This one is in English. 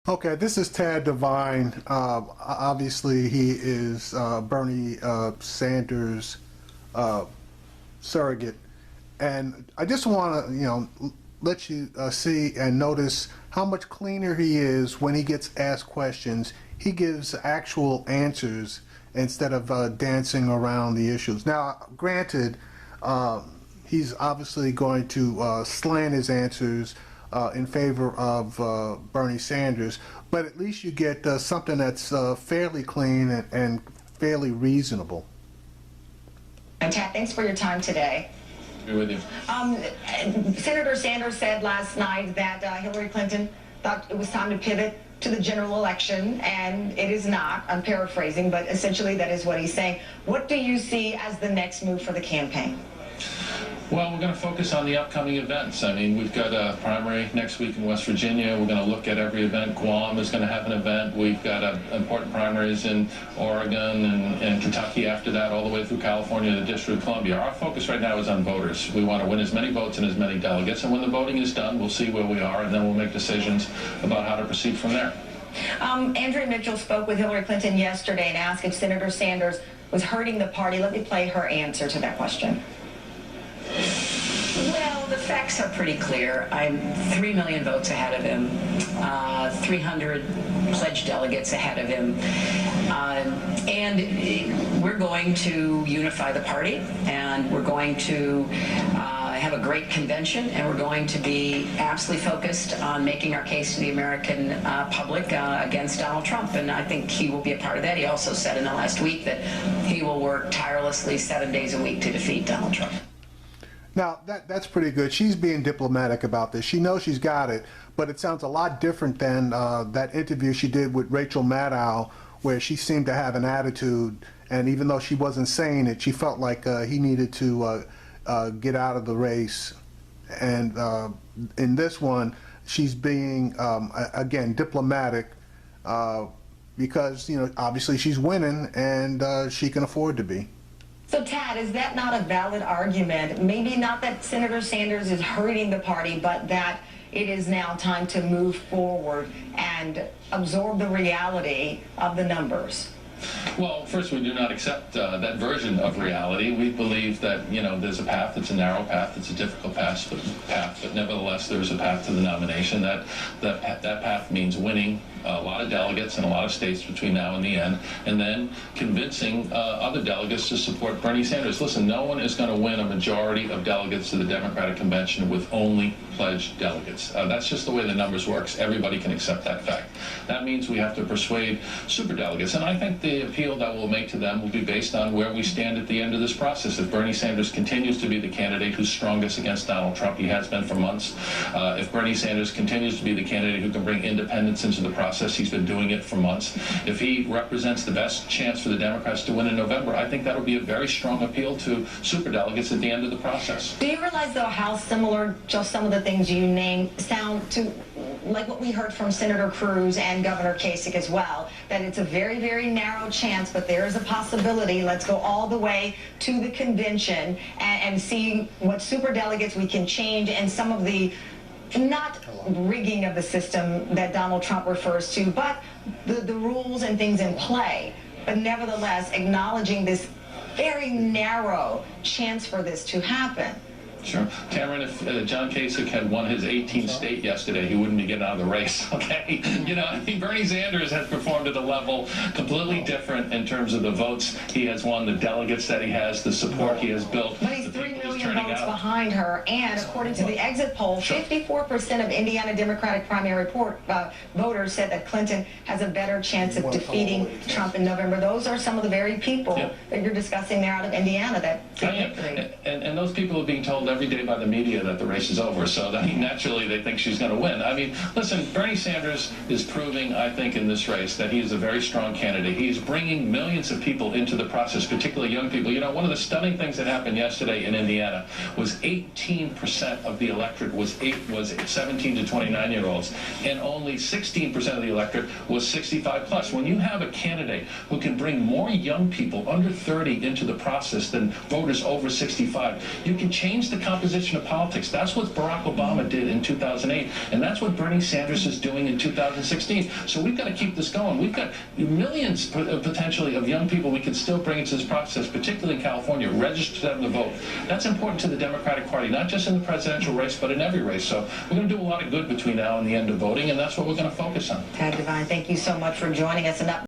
Okay, this is Tad Devine. Obviously, he is Bernie Sanders' surrogate, and I just want to, let you see and notice how much cleaner he is when he gets asked questions. He gives actual answers instead of dancing around the issues. Now, granted, he's obviously going to slant his answers in favor of Bernie Sanders, but at least you get something that's fairly clean and fairly reasonable. And Tad, thanks for your time today. Be with you. Senator Sanders said last night that Hillary Clinton thought it was time to pivot to the general election, and it is not. I'm paraphrasing, but essentially that is what he's saying. What do you see as the next move for the campaign? Well, we're going to focus on the upcoming events. I mean, we've got a primary next week in West Virginia. We're going to look at every event. Guam is going to have an event. We've got important primaries in Oregon and Kentucky after that, all the way through California to the District of Columbia. Our focus right now is on voters. We want to win as many votes and as many delegates. And when the voting is done, we'll see where we are, and then we'll make decisions about how to proceed from there. Andrea Mitchell spoke with Hillary Clinton yesterday and asked if Senator Sanders was hurting the party. Let me play her answer to that question. Well, the facts are pretty clear. I'm 3 million votes ahead of him, 300 pledged delegates ahead of him, and we're going to unify the party, and we're going to have a great convention, and we're going to be absolutely focused on making our case to the American public against Donald Trump, and I think he will be a part of that. He also said in the last week that he will work tirelessly 7 days a week to defeat Donald Trump. Now, that's pretty good. She's being diplomatic about this. She knows she's got it, but it sounds a lot different than that interview she did with Rachel Maddow, where she seemed to have an attitude, and even though she wasn't saying it, she felt like he needed to get out of the race. And in this one, she's being, again, diplomatic because, obviously she's winning, and she can afford to be. So, Tad, is that not a valid argument? Maybe not that Senator Sanders is hurting the party, but that it is now time to move forward and absorb the reality of the numbers? Well, first, we do not accept that version of reality. We believe that, there's a path. It's a narrow path. It's a difficult path, but nevertheless, there's a path to the nomination. That path means winning a lot of delegates in a lot of states between now and the end, and then convincing other delegates to support Bernie Sanders. Listen, no one is going to win a majority of delegates to the Democratic Convention with only pledged delegates. That's just the way the numbers works. Everybody can accept that fact. That means we have to persuade superdelegates, and I think the appeal that we'll make to them will be based on where we stand at the end of this process. If Bernie Sanders continues to be the candidate who's strongest against Donald Trump, he has been for months. If Bernie Sanders continues to be the candidate who can bring independence into the process, he's been doing it for months. If he represents the best chance for the Democrats to win in November, I think that'll be a very strong appeal to superdelegates at the end of the process. Do you realize, though, how similar just some of the things you named sound to like what we heard from Senator Cruz and Governor Kasich as well, that it's a very, very narrow chance, but there is a possibility. Let's go all the way to the convention and see what superdelegates we can change, and some of the not rigging of the system that Donald Trump refers to, but the rules and things in play. But nevertheless, acknowledging this very narrow chance for this to happen. Sure. Cameron, if John Kasich had won his 18th state yesterday, he wouldn't be getting out of the race, okay? Bernie Sanders has performed at a level completely different in terms of the votes he has won, the delegates that he has, the support he has built. But he's 3 million votes behind her, and according to the exit poll, 54% of Indiana Democratic primary voters said that Clinton has a better chance of defeating Trump in November. Those are some of the very people that you're discussing there out of Indiana that get victory. And those people are being told every day by the media that the race is over, so naturally they think she's going to win. I mean, listen, Bernie Sanders is proving, I think, in this race that he is a very strong candidate. He's bringing millions of people into the process, particularly young people. One of the stunning things that happened yesterday in Indiana was 18% of the electorate was 17 to 29-year-olds, and only 16% of the electorate was 65 plus. When you have a candidate who can bring more young people under 30 into the process than voters over 65, you can change the composition of politics. That's what Barack Obama did in 2008, and that's what Bernie Sanders is doing in 2016. So we've got to keep this going. We've got millions potentially of young people we can still bring into this process, particularly in California, register them to vote. That's important to the Democratic Party, not just in the presidential race, but in every race. So we're going to do a lot of good between now and the end of voting, and that's what we're going to focus on. Tad Devine, thank you so much for joining us. And up